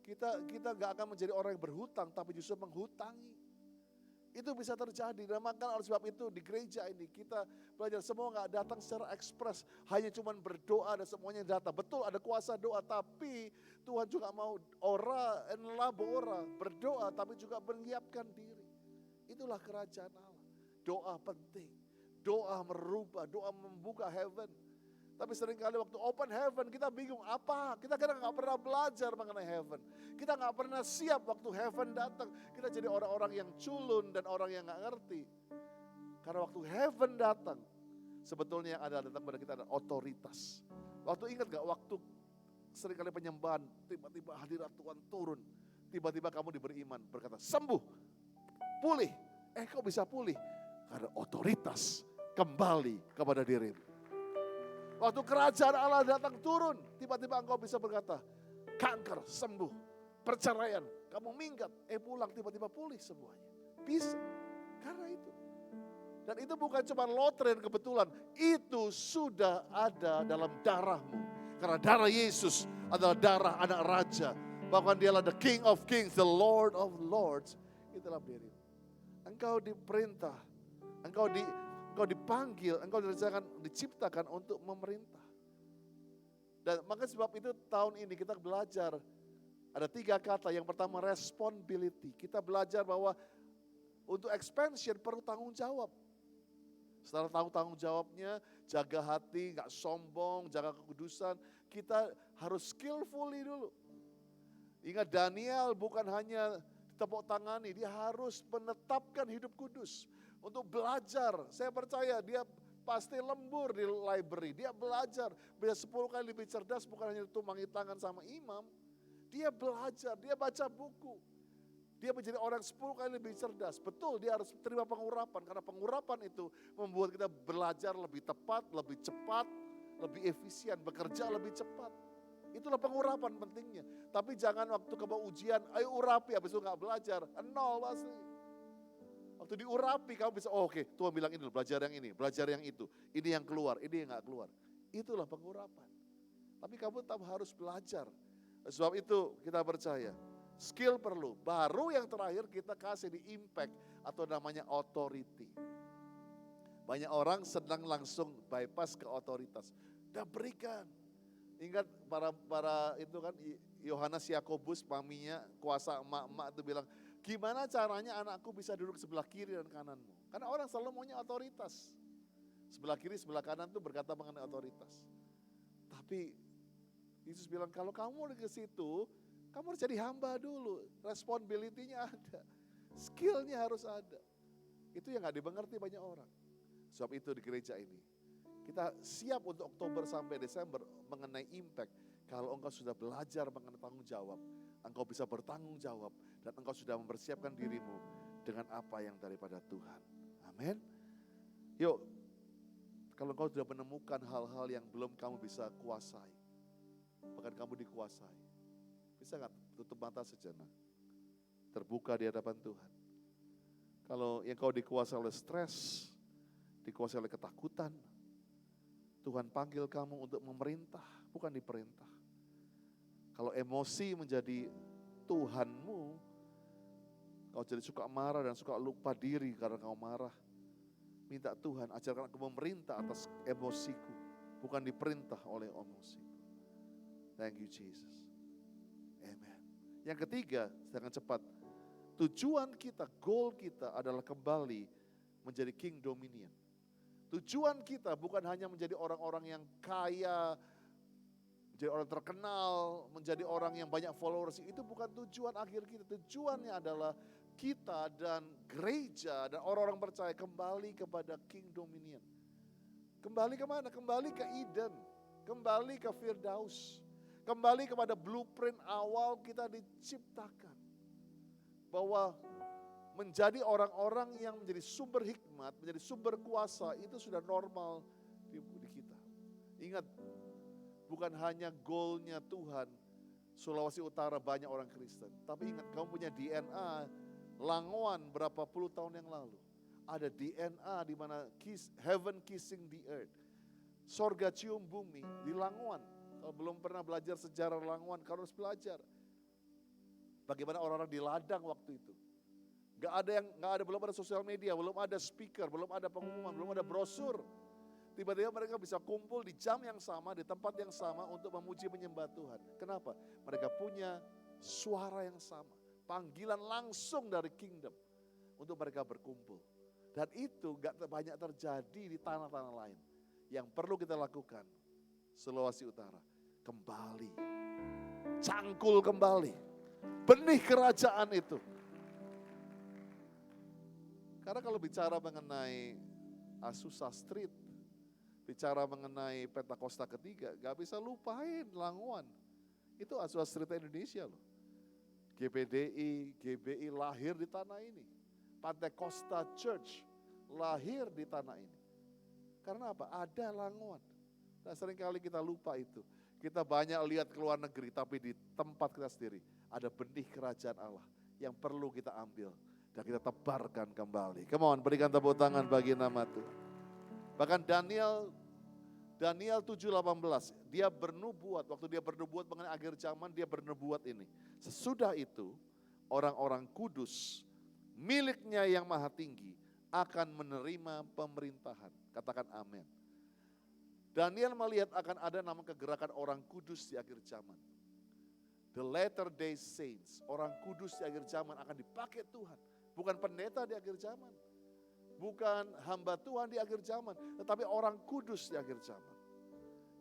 Speaker 1: Kita gak akan menjadi orang yang berhutang, tapi justru menghutangi. Itu bisa terjadi. Dan maka oleh sebab itu di gereja ini kita belajar semua gak datang secara ekspres. Hanya cuma berdoa dan semuanya datang. Betul ada kuasa doa, tapi Tuhan juga mau ora en labora. Berdoa tapi juga menyiapkan diri. Itulah kerajaan Allah. Doa penting. Doa merubah, doa membuka heaven. Tapi seringkali waktu open heaven kita bingung apa. Kita kadang gak pernah belajar mengenai heaven. Kita gak pernah siap waktu heaven datang. Kita jadi orang-orang yang culun dan orang yang gak ngerti. Karena waktu heaven datang, sebetulnya yang ada datang pada kita adalah otoritas. Waktu ingat gak waktu seringkali penyembahan, tiba-tiba hadirat Tuhan turun. Tiba-tiba kamu diberi iman, berkata sembuh, pulih. Kok bisa pulih? Karena otoritas kembali kepada dirimu. Waktu kerajaan Allah datang turun, tiba-tiba engkau bisa berkata, kanker sembuh, perceraian, kamu minggat, pulang tiba-tiba pulih semuanya. Bisa, karena itu. Dan itu bukan cuma lotre dan kebetulan, itu sudah ada dalam darahmu. Karena darah Yesus adalah darah anak raja. Bahkan dialah the King of Kings, the Lord of Lords. Itu dalam dirimu. Engkau diperintah, engkau dipanggil, engkau diciptakan untuk memerintah. Dan maka sebab itu tahun ini kita belajar, ada 3 kata. Yang pertama responsibility. Kita belajar bahwa untuk expansion perlu tanggung jawab. Setelah tahu tanggung jawabnya, jaga hati, gak sombong, jaga kekudusan. Kita harus skillfully dulu. Ingat Daniel bukan hanya tepuk tangani, dia harus menetapkan hidup kudus. Untuk belajar, saya percaya dia pasti lembur di library. Dia belajar, bisa 10 kali lebih cerdas, bukan hanya tumpangi tangan sama imam. Dia belajar, dia baca buku. Dia menjadi orang 10 kali lebih cerdas. Betul, dia harus terima pengurapan. Karena pengurapan itu membuat kita belajar lebih tepat, lebih cepat, lebih efisien, bekerja lebih cepat. Itulah pengurapan pentingnya. Tapi jangan waktu kebawa ujian, ayo urapi, habis itu gak belajar. Nol pasti. Waktu diurapi kamu bisa, oke, Tuhan bilang ini, belajar yang ini, belajar yang itu. Ini yang keluar, ini yang gak keluar. Itulah pengurapan. Tapi kamu tetap harus belajar. Sebab itu kita percaya, skill perlu. Baru yang terakhir kita kasih di impact atau namanya authority. Banyak orang sedang langsung bypass ke otoritas. Dan berikan. Ingat para itu kan, Yohanes Yakobus, maminya, kuasa emak-emak itu bilang, gimana caranya anakku bisa duduk sebelah kiri dan kananmu? Karena orang selalu maunya otoritas. Sebelah kiri, sebelah kanan itu berkata mengenai otoritas. Tapi Yesus bilang kalau kamu ke situ, kamu harus jadi hamba dulu. Responsibility-nya ada. Skill-nya harus ada. Itu yang gak dimengerti banyak orang. Sebab itu di gereja ini, kita siap untuk Oktober sampai Desember mengenai impact. Kalau engkau sudah belajar mengenai tanggung jawab, engkau bisa bertanggung jawab dan engkau sudah mempersiapkan dirimu dengan apa yang daripada Tuhan. Amin. Yuk, kalau engkau sudah menemukan hal-hal yang belum kamu bisa kuasai, bahkan kamu dikuasai, bisa gak tutup mata sejenak, terbuka di hadapan Tuhan. Kalau yang kau dikuasai oleh stres, dikuasai oleh ketakutan, Tuhan panggil kamu untuk memerintah, bukan diperintah. Kalau emosi menjadi Tuhanmu, kau jadi suka marah dan suka lupa diri karena kau marah. Minta Tuhan ajarkan aku memerintah atas emosiku, bukan diperintah oleh emosi. Thank you Jesus. Amen. Yang ketiga, dengan cepat. Tujuan kita, goal kita adalah kembali menjadi king dominion. Tujuan kita bukan hanya menjadi orang-orang yang kaya, menjadi orang terkenal, menjadi orang yang banyak followers. Itu bukan tujuan akhir kita. Tujuannya adalah kita dan gereja dan orang-orang percaya kembali kepada king dominion. Kembali kemana? Kembali ke Eden. Kembali ke Firdaus. Kembali kepada blueprint awal kita diciptakan. Bahwa menjadi orang-orang yang menjadi sumber hikmat, menjadi sumber kuasa, itu sudah normal di kita. Ingat, bukan hanya goalnya Tuhan, Sulawesi Utara banyak orang Kristen. Tapi ingat, kamu punya DNA, Langoan berapa puluh tahun yang lalu. Ada DNA di mana heaven kissing the earth. Sorga cium bumi di Languan. Kalau belum pernah belajar sejarah Languan, kalau harus belajar. Bagaimana orang-orang di ladang waktu itu. Belum ada sosial media, belum ada speaker, belum ada pengumuman, belum ada brosur. Tiba-tiba mereka bisa kumpul di jam yang sama, di tempat yang sama untuk memuji menyembah Tuhan. Kenapa? Mereka punya suara yang sama. Panggilan langsung dari kingdom untuk mereka berkumpul. Dan itu gak banyak terjadi di tanah-tanah lain. Yang perlu kita lakukan, Sulawesi Utara, kembali. Cangkul kembali. Benih kerajaan itu. Karena kalau bicara mengenai Azusa Street, bicara mengenai Pentakosta ketiga, gak bisa lupain Languan. Itu Azusa Street Indonesia loh. GBDI, GBI lahir di tanah ini. Pentakosta Church lahir di tanah ini. Karena apa? Ada Languan. Dan seringkali kita lupa itu. Kita banyak lihat ke luar negeri, tapi di tempat kita sendiri ada benih kerajaan Allah yang perlu kita ambil dan kita tebarkan kembali. Come on, berikan tepuk tangan bagi nama Tuhan. Bahkan Daniel 7:18, dia bernubuat, waktu dia bernubuat mengenai akhir zaman, dia bernubuat ini. Sesudah itu, orang-orang kudus, miliknya yang maha tinggi, akan menerima pemerintahan. Katakan amin. Daniel melihat akan ada nama kegerakan orang kudus di akhir zaman. The latter day saints, orang kudus di akhir zaman akan dipakai Tuhan. Bukan pendeta di akhir zaman. Bukan hamba Tuhan di akhir zaman. Tetapi orang kudus di akhir zaman.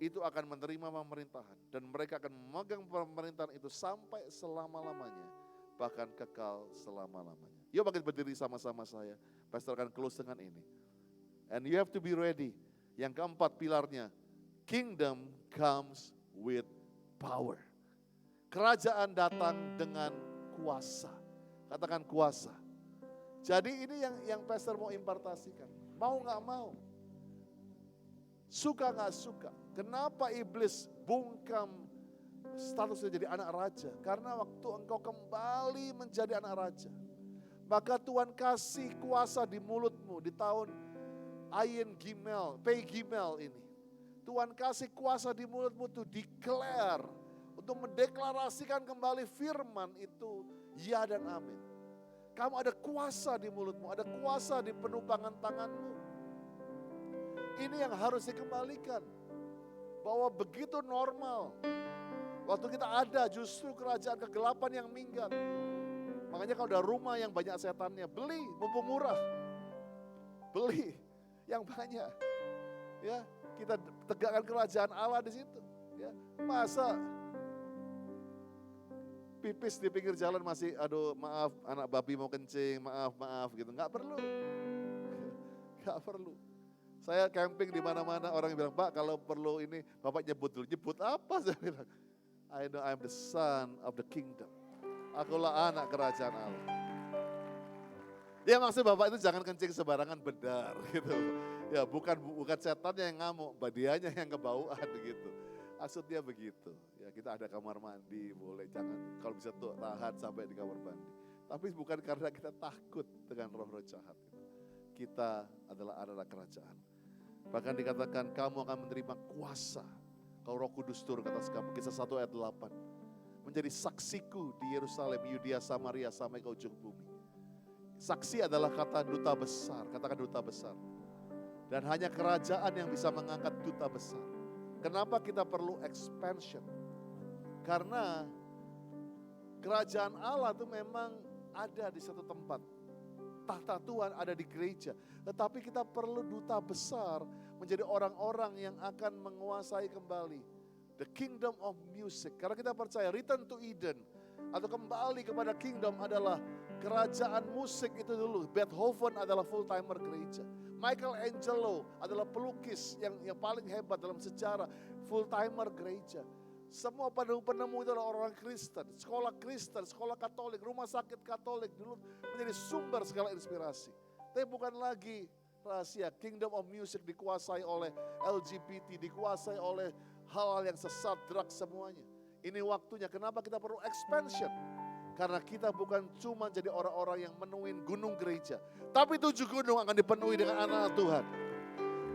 Speaker 1: Itu akan menerima pemerintahan. Dan mereka akan memegang pemerintahan itu sampai selama-lamanya. Bahkan kekal selama-lamanya. Yuk bangkit berdiri sama-sama saya. Pastor akan close dengan ini. And you have to be ready. Yang keempat pilarnya. Kingdom comes with power. Kerajaan datang dengan kuasa. Katakan kuasa. Jadi ini yang pastor mau impartasikan. Mau gak mau. Suka gak suka. Kenapa iblis bungkam statusnya jadi anak raja? Karena waktu engkau kembali menjadi anak raja. Maka Tuhan kasih kuasa di mulutmu di tahun Ayin Gimel, Pei Gimel ini. Tuhan kasih kuasa di mulutmu to declare. Untuk mendeklarasikan kembali firman itu ya dan amin. Kamu ada kuasa di mulutmu, ada kuasa di penumpangan tanganmu. Ini yang harus dikembalikan. Bahwa begitu normal. Waktu kita ada justru kerajaan kegelapan yang minggat. Makanya kalau ada rumah yang banyak setannya, beli mumpung murah. Beli yang banyak. Ya, kita tegakkan kerajaan Allah di situ. Ya, masa pipis di pinggir jalan masih, aduh maaf anak babi mau kencing, maaf gitu. Nggak perlu. Nggak perlu. Saya camping di mana-mana orang yang bilang, Pak kalau perlu ini Bapak nyebut dulu. Nyebut apa? Saya bilang, I know I'm the son of the kingdom. Akulah anak kerajaan Allah. Ya maksud Bapak itu jangan kencing sembarangan benar gitu. Ya bukan setannya yang ngamuk, dianya yang kebauan gitu. Maksudnya begitu. Ya kita ada kamar mandi, boleh jangan kalau bisa tuh tahan sampai di kamar mandi. Tapi bukan karena kita takut dengan roh-roh jahat. Kita adalah anak kerajaan. Bahkan dikatakan kamu akan menerima kuasa. Kalau Roh Kudus turun ke atas kamu. Kisah 1 ayat 8. Menjadi saksiku di Yerusalem, Yudea, Samaria sampai ke ujung bumi. Saksi adalah kata duta besar, katakan duta besar. Dan hanya kerajaan yang bisa mengangkat duta besar. Kenapa kita perlu expansion? Karena kerajaan Allah itu memang ada di satu tempat. Tahta Tuhan ada di gereja. Tetapi kita perlu duta besar menjadi orang-orang yang akan menguasai kembali. The kingdom of music. Karena kita percaya return to Eden. Atau kembali kepada kingdom adalah kerajaan musik itu dulu. Beethoven adalah full-timer gereja. Michelangelo adalah pelukis yang paling hebat dalam sejarah. Full-timer gereja. Semua penemu itu adalah orang Kristen. Sekolah Katolik, rumah sakit Katolik dulu menjadi sumber segala inspirasi. Tapi bukan lagi rahasia. Kingdom of music dikuasai oleh LGBT, dikuasai oleh hal-hal yang sesat, drugs semuanya. Ini waktunya. Kenapa kita perlu expansion? Karena kita bukan cuma jadi orang-orang yang menuin gunung gereja. Tapi 7 gunung akan dipenuhi dengan anak Tuhan.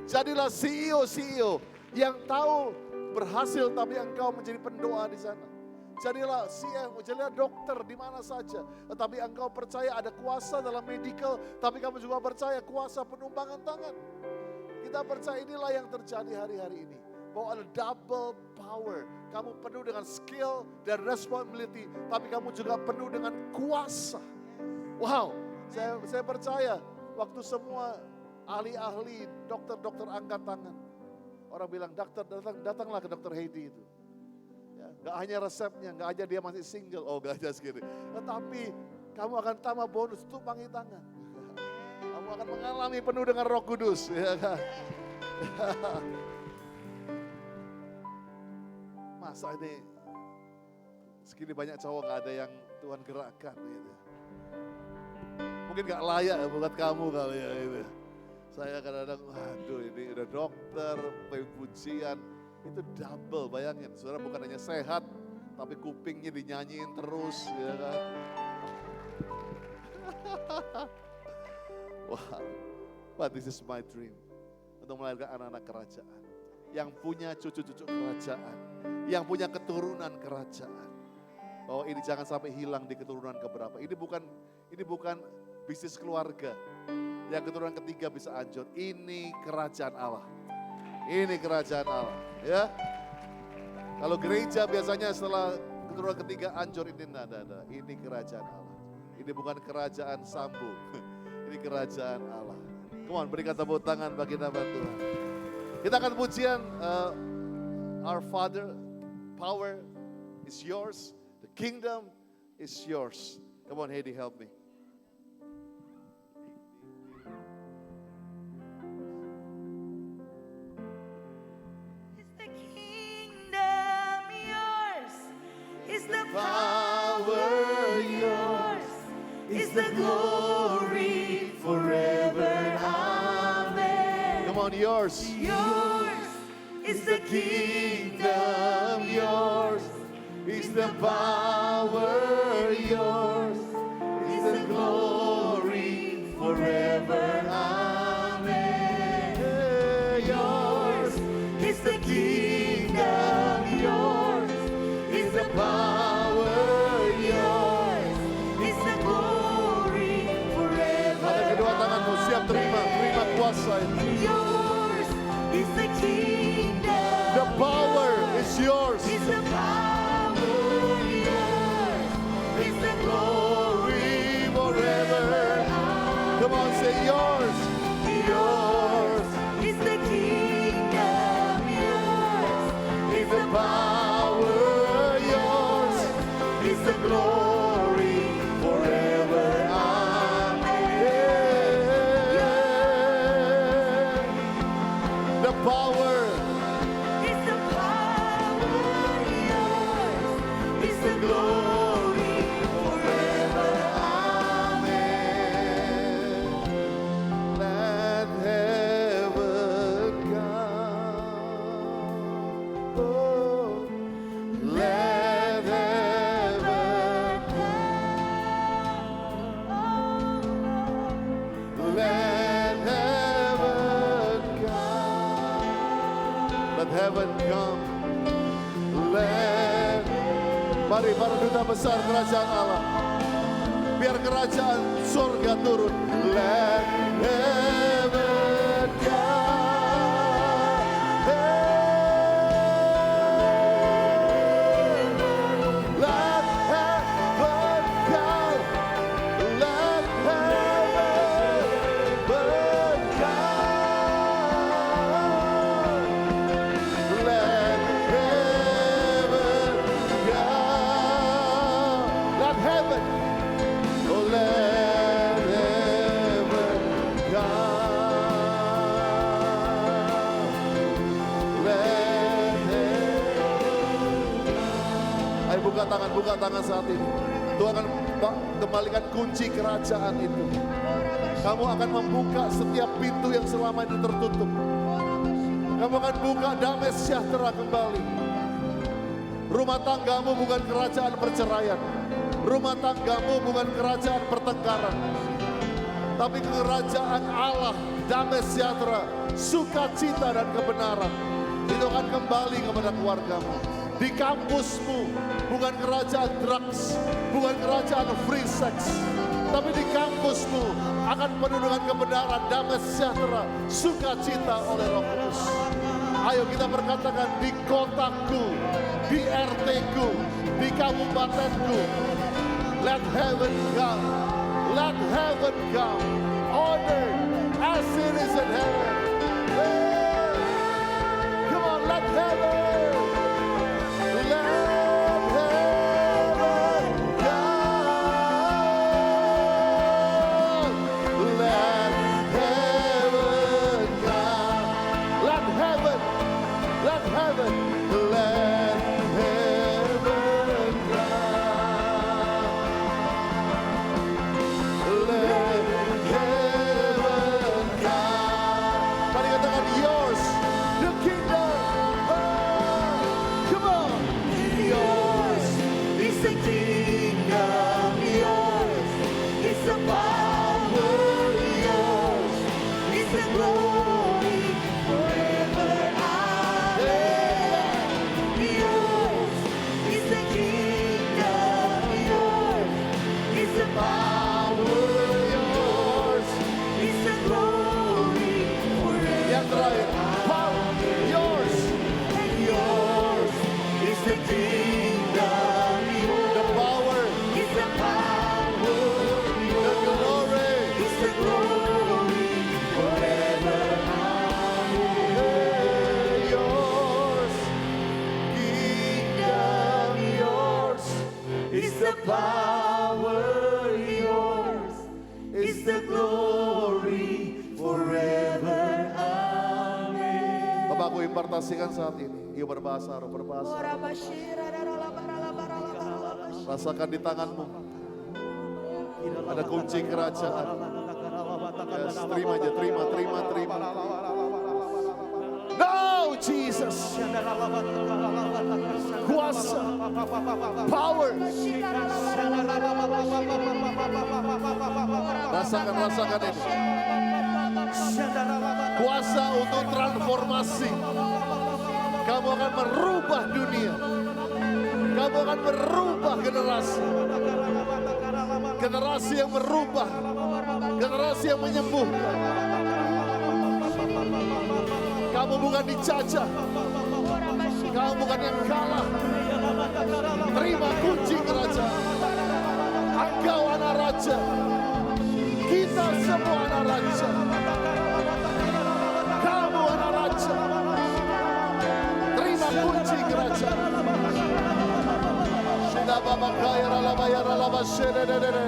Speaker 1: Jadilah CEO Yang tahu berhasil tapi engkau menjadi pendoa di sana. Jadilah CFO, jadilah dokter di mana saja. Tetapi engkau percaya ada kuasa dalam medical, tapi kamu juga percaya kuasa penumpangan tangan. Kita percaya inilah yang terjadi hari-hari ini. Bahwa ada double power. Kamu penuh dengan skill dan responsibility, tapi kamu juga penuh dengan kuasa. Wow, saya percaya waktu semua ahli-ahli, dokter-dokter angkat tangan. Orang bilang, dokter datanglah ke dokter Heidi itu. Ya, gak hanya resepnya, gak aja dia masih single, oh gak aja segini. Tetapi kamu akan tambah bonus, tumpangi tangan. Kamu akan mengalami penuh dengan Roh Kudus. Ya kan? Masa ini segini banyak cowok gak ada yang Tuhan gerakkan gitu. Mungkin gak layak buat kamu kali ya gitu. Saya kadang-kadang, waduh ini udah dokter, pujian, itu double bayangin. Saudara bukan hanya sehat, tapi kupingnya dinyanyiin terus ya kan. Wow, but this is my dream. Untuk melahirkan anak-anak kerajaan. Yang punya cucu-cucu kerajaan. Yang punya keturunan kerajaan. Oh ini jangan sampai hilang di keturunan keberapa. Ini bukan bisnis keluarga. Yang keturunan ketiga bisa hancur. Ini kerajaan Allah. Ini kerajaan Allah. Ya. Kalau gereja biasanya setelah keturunan ketiga hancur, ini nada. Ini kerajaan Allah. Ini bukan kerajaan Sambo. Ini kerajaan Allah. Come on, berikan tepuk tangan bagi nama Tuhan. Kita akan pujian Our Father, power is yours. The kingdom is yours. Come on, Heidi, help me.
Speaker 2: Is the power yours? Is the glory forever? Amen.
Speaker 1: Come on, yours.
Speaker 2: Yours is the kingdom, yours
Speaker 1: Is the power yours?
Speaker 2: is the glory forever. Amen. Yours is the kingdom, yours is the power, yours is the glory forever.
Speaker 1: Angkat kedua tanganmu, siap terima kuasa ini.
Speaker 2: Yours is the kingdom,
Speaker 1: The power is yours.
Speaker 2: is the power, yours is the glory
Speaker 1: Forever. Come on, say yours.
Speaker 2: Yours is the kingdom, yours is the power, yours is the glory forever.
Speaker 1: The power.
Speaker 2: Is the power, yours is the glory forever.
Speaker 1: Amen. Let heaven come. Oh, let heaven Let heaven come. Let heaven come. Mari para duta besar kerajaan Allah. Biar kerajaan surga turun. Let heaven come. Let heaven come. Let heaven come. Let heaven come. Let heaven. Oh, let heaven come. Let heaven. Ayo buka tangan saat ini. Tuhan akan kembalikan kunci kerajaan itu. Kamu akan membuka setiap pintu yang selama ini tertutup. Kamu akan buka damai sejahtera kembali. Rumah tanggamu bukan kerajaan perceraian. Rumah tanggamu bukan kerajaan pertengkaran. Tapi kerajaan Allah damai sejahtera, sukacita dan kebenaran itu akan kembali kepada keluargamu. Di kampusmu bukan kerajaan drugs, bukan kerajaan free sex, tapi di kampusmu akan penuh dengan kebenaran, damai sejahtera, sukacita oleh Roh Kudus. Ayo kita berkatakan, di kotaku, di RT-ku, di kabupatenku, let heaven come, let heaven come, order as it is in heaven. Hey, come on, let heaven. Impartasikan saat ini. Yuk berbahasa roh, berbahasa roh. Rasakan di tanganmu ada kunci kerajaan. Yes, terima aja, terima. Now Jesus, kuasa, power. Rasakan ini. Kuasa untuk transformasi. Kamu akan merubah dunia. Kamu akan merubah generasi. Generasi yang merubah. Generasi yang menyembuhkan. Kamu bukan dijajah. Kamu bukan yang kalah. Terima kunci kerajaan. Engkau anak raja. Kita semua anak raja. Kamu anak raja. Terima kunci kerajaan. Sudah Bapa kaya rala shedededede.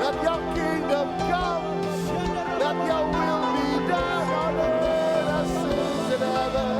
Speaker 1: Let your kingdom come. Let your will be done on earth as it is in heaven.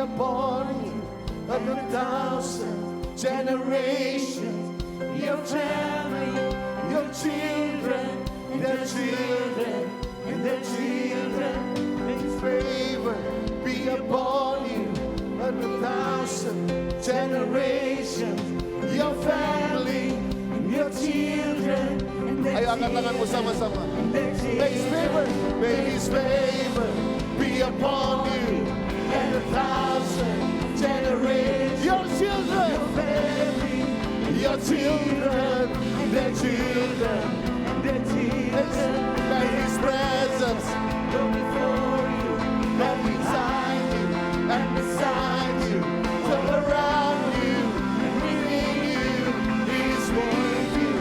Speaker 1: upon you, of 1,000 generations, your family, your children, their children, and their children. May His favor be upon you, of 1,000 generations, your family, your children, and their
Speaker 3: Ayo angkat tanganmu sama-sama.
Speaker 1: May His favor be upon you, and 1,000 generations, your children, your family, your children, and their children, and their children. May His presence go before you, and behind you, and beside you, all around you, and within you. He is with you,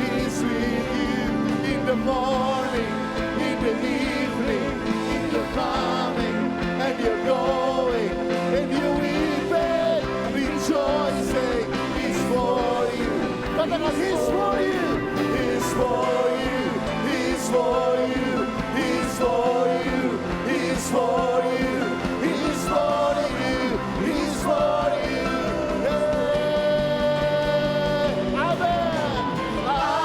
Speaker 1: He is with you, in the morning, in the evening, in the coming, and you're going, and you're weeping, rejoicing. He's for you. Katakan, He's for you. He's for you. He's for you. He's for you. He's for you. He's for you. He's for you. Hey. Amen. Wow.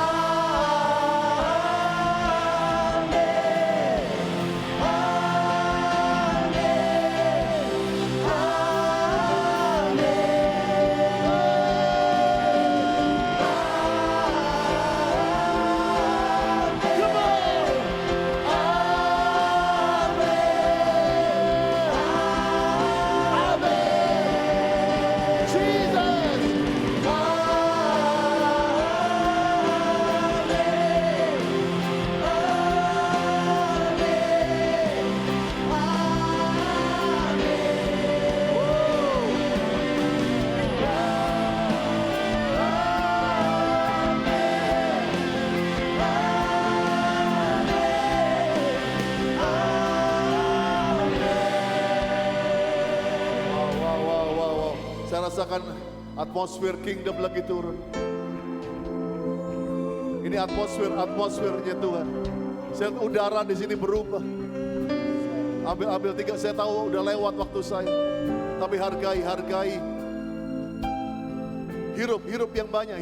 Speaker 1: Saya rasakan atmosfer kingdom lagi turun. Ini atmosfernya Tuhan. Saya lihat udara di sini berubah. Ambil 3, saya tahu udah lewat waktu saya. Tapi hargai. Hirup yang banyak.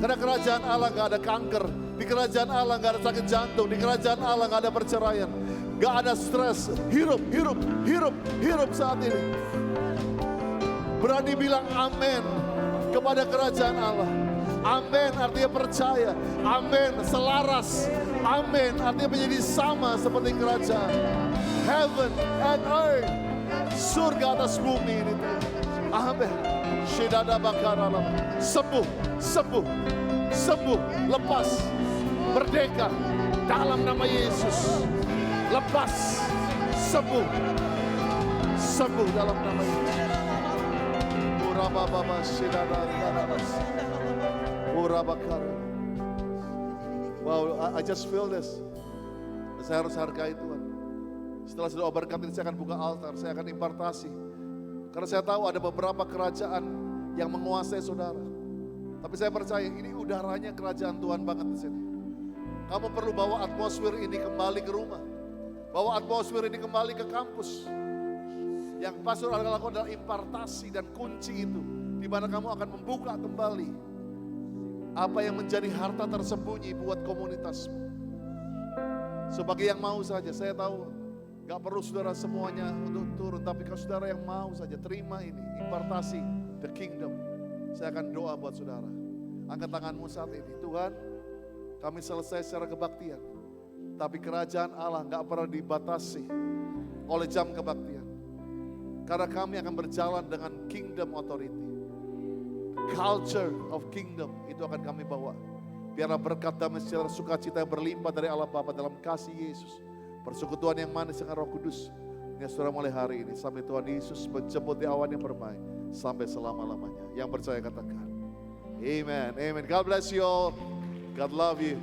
Speaker 1: Karena kerajaan Allah gak ada kanker. Di kerajaan Allah gak ada sakit jantung. Di kerajaan Allah gak ada perceraian. Gak ada stres. Hirup saat ini. Berani bilang amin kepada kerajaan Allah. Amin artinya percaya. Amin selaras. Amin artinya menjadi sama seperti kerajaan. Heaven and earth. Surga atas bumi ini. Amin. Shedada bakaralam. Sembuh. Lepas. Merdeka. Dalam nama Yesus. Lepas. Sembuh dalam nama Yesus. Wow, I just feel this. Saya harus hargai Tuhan. Setelah sudah berkat ini saya akan buka altar, saya akan impartasi. Karena saya tahu ada beberapa kerajaan yang menguasai saudara. Tapi saya percaya ini udaranya kerajaan Tuhan banget di sini. Kamu perlu bawa atmosfer ini kembali ke rumah. Bawa atmosfer ini kembali ke kampus. Yang pastor akan lakukan adalah impartasi dan kunci itu. Di mana kamu akan membuka kembali apa yang menjadi harta tersembunyi buat komunitasmu. Sebagai yang mau saja, saya tahu gak perlu saudara semuanya untuk turun. Tapi kalau saudara yang mau saja terima ini, impartasi the kingdom. Saya akan doa buat saudara. Angkat tanganmu saat ini. Tuhan, kami selesai secara kebaktian. Tapi kerajaan Allah gak pernah dibatasi oleh jam kebaktian. Karena kami akan berjalan dengan kingdom authority. Culture of kingdom itu akan kami bawa. Biarlah berkat damai sejahtera sukacita yang berlimpah dari Allah Bapa dalam kasih Yesus. Persekutuan yang manis dengan Roh Kudus. Ini saudara mulai hari ini sampai Tuhan Yesus menjemput di awan yang bermain sampai selama-lamanya. Yang percaya katakan. Amen. God bless you all. God love you.